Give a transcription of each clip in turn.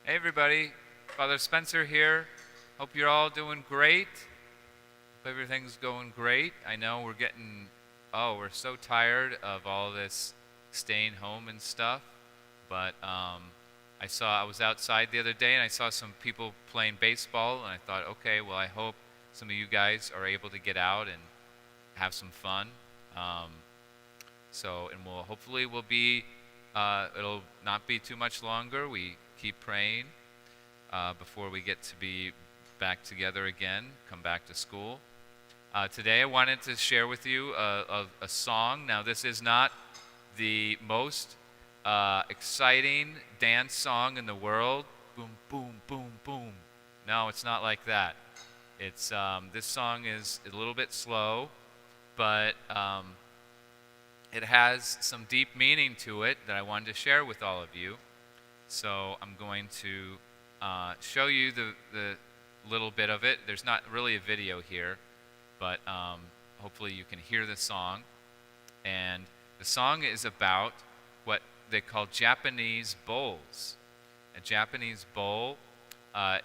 Hey everybody, Father Spencer here. Hope you're all doing great. Hope everything's going great. I know we're so tired of all this staying home and stuff. But I was outside the other day and I saw some people playing baseball, and I thought, okay, well, I hope some of you guys are able to get out and have some fun. Um, and we'll be, it'll not be too much longer. We keep praying before we get to be back together again, come back to school. Today I wanted to share with you a song. Now, this is not the most exciting dance song in the world. Boom, boom, boom, boom. No, it's not like that. This song is a little bit slow, but it has some deep meaning to it that I wanted to share with all of you. So I'm going to show you the little bit of it. There's not really a video here, but hopefully you can hear the song. And the song is about what they call Japanese bowls. A Japanese bowl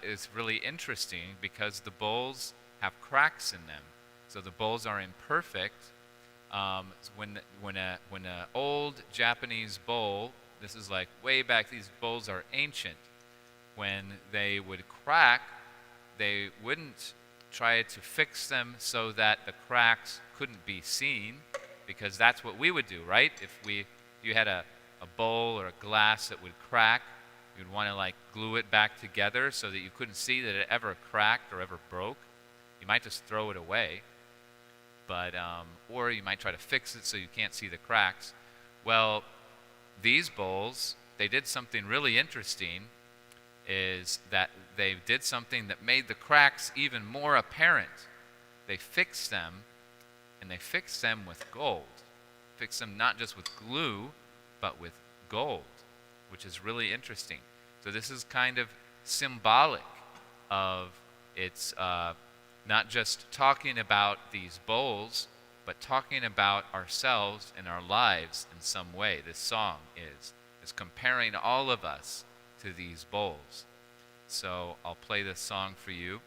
is really interesting because the bowls have cracks in them. So the bowls are imperfect. When an old Japanese bowl, this is like way back, these bowls are ancient. When they would crack, they wouldn't try to fix them so that the cracks couldn't be seen, because that's what we would do, right? If you had a bowl or a glass that would crack, you'd want to like glue it back together so that you couldn't see that it ever cracked or ever broke. You might just throw it away, or you might try to fix it so you can't see the cracks. Well, these bowls, they did something really interesting, is that they did something that made the cracks even more apparent. They fixed them, and they fixed them with gold. Fixed them not just with glue, but with gold, which is really interesting. So this is kind of symbolic of its not just talking about these bowls, but talking about ourselves and our lives in some way. This song is comparing all of us to these bowls. So I'll play this song for you.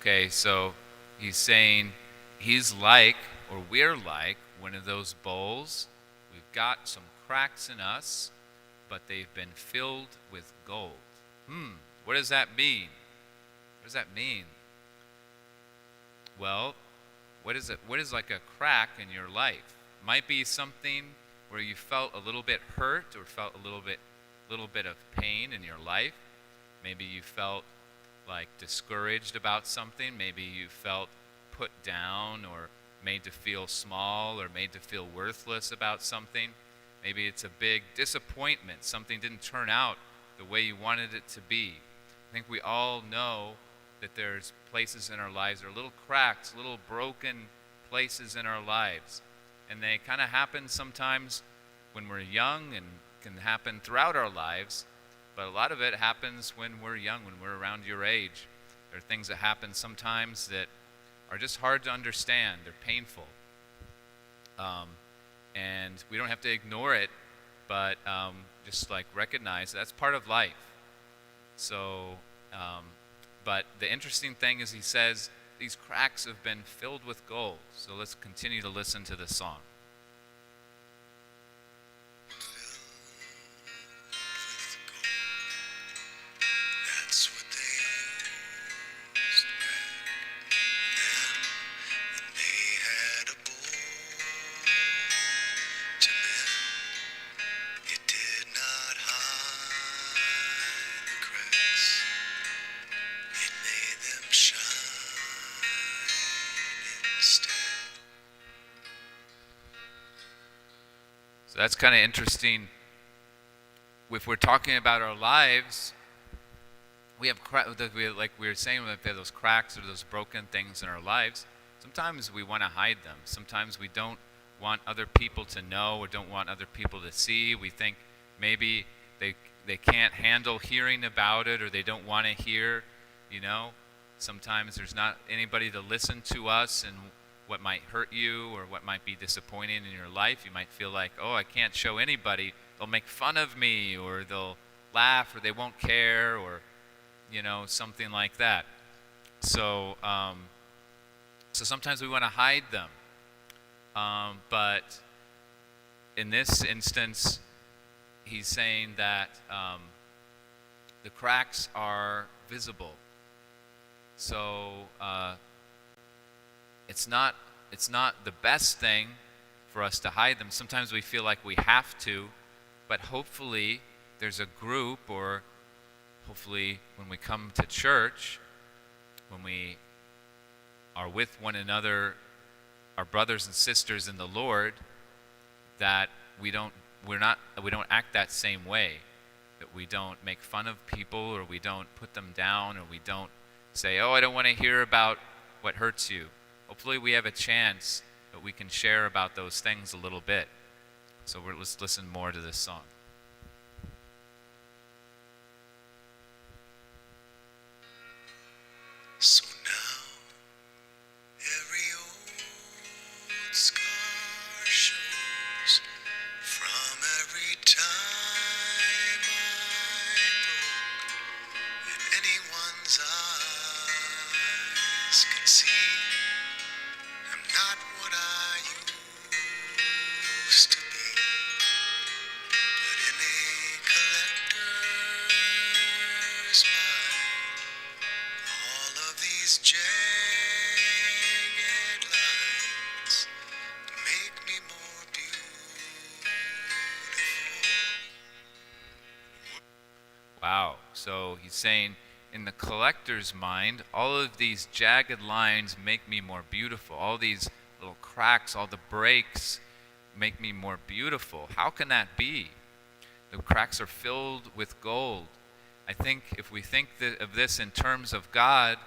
Okay, so he's saying he's like, or we're like, one of those bowls. We've got some cracks in us, but they've been filled with gold. What does that mean? What does that mean? Well, what is it? What is like a crack in your life? Might be something where you felt a little bit hurt or felt a little bit of pain in your life. Maybe you felt like discouraged about something. Maybe you felt put down or made to feel small or made to feel worthless about something. Maybe it's a big disappointment. Something didn't turn out the way you wanted it to be. I think we all know that there's places in our lives, there are little cracks, little broken places in our lives. And they kind of happen sometimes when we're young and can happen throughout our lives. But a lot of it happens when we're young, when we're around your age. There are things that happen sometimes that are just hard to understand. They're painful. And we don't have to ignore it, but just like recognize that's part of life. So, but the interesting thing is he says these cracks have been filled with gold. So let's continue to listen to this song. So that's kind of interesting. If we're talking about our lives, we have, like we were saying, we have those cracks or those broken things in our lives. Sometimes we want to hide them. Sometimes we don't want other people to know or don't want other people to see. We think maybe they can't handle hearing about it, or they don't want to hear, Sometimes there's not anybody to listen to us and what might hurt you or what might be disappointing in your life. You might feel like, oh, I can't show anybody. They'll make fun of me, or they'll laugh, or they won't care, or, something like that. So, so sometimes we want to hide them. But in this instance, he's saying that the cracks are visible. So it's not the best thing for us to hide them. Sometimes we feel like we have to, but hopefully there's a group, or hopefully when we come to church, when we are with one another, our brothers and sisters in the Lord, that we don't act that same way, that we don't make fun of people, or we don't put them down, or we don't say, oh, I don't want to hear about what hurts you. Hopefully we have a chance that we can share about those things a little bit. So let's listen more to this song. So now every old scar shows from every time I broke, and anyone's eyes can see I'm not what I used to be, but in a collector's mind, all of these jagged lines make me more beautiful. Wow. So he's saying, in the collector's mind, all of these jagged lines make me more beautiful. All these little cracks, all the breaks make me more beautiful. How can that be? The cracks are filled with gold. I think if we think of this in terms of God,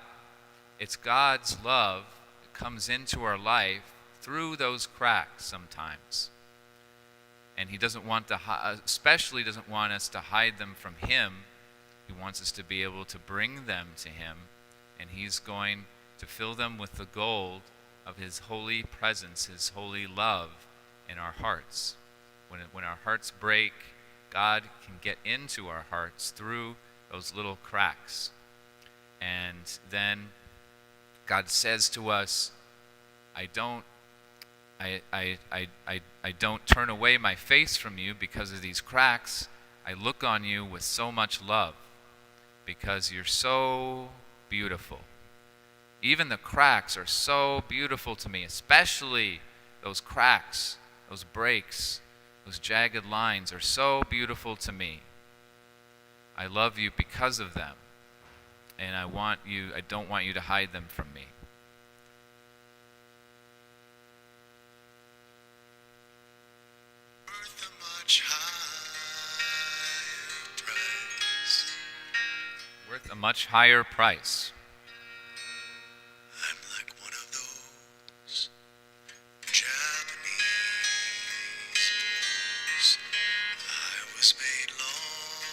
it's God's love that comes into our life through those cracks sometimes. And he doesn't want to, especially doesn't want us to hide them from him. He wants us to be able to bring them to him, and he's going to fill them with the gold of his holy presence, his holy love in our hearts. When our hearts break, God can get into our hearts through those little cracks. And then God says to us, I don't turn away my face from you because of these cracks. I look on you with so much love, because you're so beautiful. Even the cracks are so beautiful to me, especially those cracks, those breaks, those jagged lines are so beautiful to me. I love you because of them, and I don't want you to hide them from me. Worth a much higher price. Worth a much higher price. I'm like one of those Japanese boys. I was made long ago.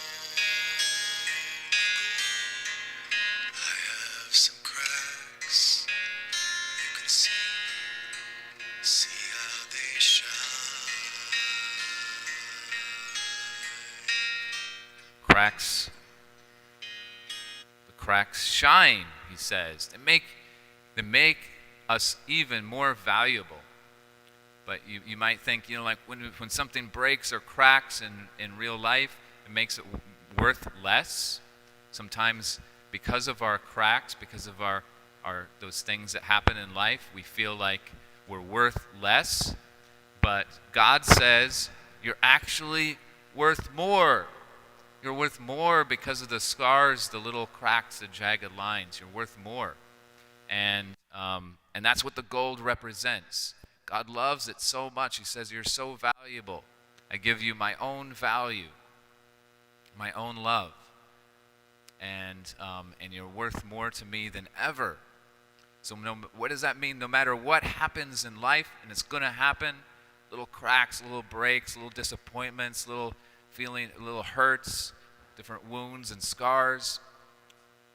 I have some cracks. You can see how they shine. cracks shine, he says. They make us even more valuable. But you might think, like when something breaks or cracks in real life, it makes it worth less. Sometimes because of our cracks, because of our those things that happen in life, we feel like we're worth less. But God says you're actually worth more. You're worth more because of the scars, the little cracks, the jagged lines. You're worth more. And that's what the gold represents. God loves it so much. He says, you're so valuable. I give you my own value, my own love. And you're worth more to me than ever. So what does that mean? No matter what happens in life, and it's going to happen, little cracks, little breaks, little disappointments, little hurts, different wounds and scars,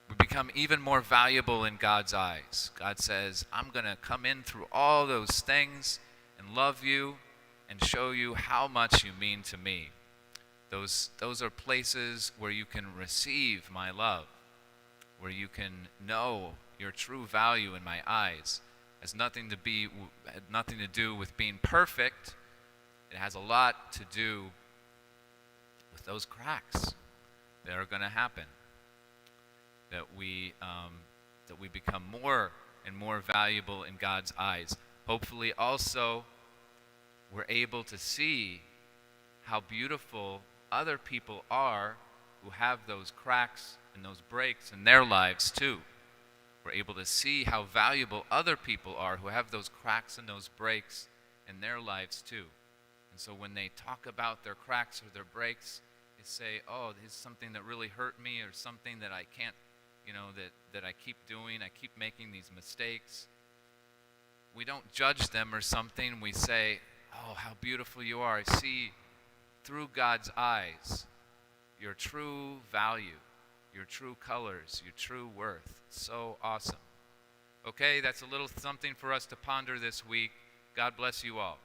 we become even more valuable in God's eyes. God says, I'm going to come in through all those things and love you and show you how much you mean to me. Those are places where you can receive my love, where you can know your true value in my eyes. It has nothing to do with being perfect. It has a lot to do with those cracks that are going to happen. That we become more and more valuable in God's eyes. Hopefully also we're able to see how beautiful other people are who have those cracks and those breaks in their lives too. We're able to see how valuable other people are who have those cracks and those breaks in their lives too. And so when they talk about their cracks or their breaks, they say, oh, this is something that really hurt me, or something that I can't, that I keep doing, I keep making these mistakes. We don't judge them or something. We say, oh, how beautiful you are. I see through God's eyes your true value, your true colors, your true worth. So awesome. Okay, that's a little something for us to ponder this week. God bless you all.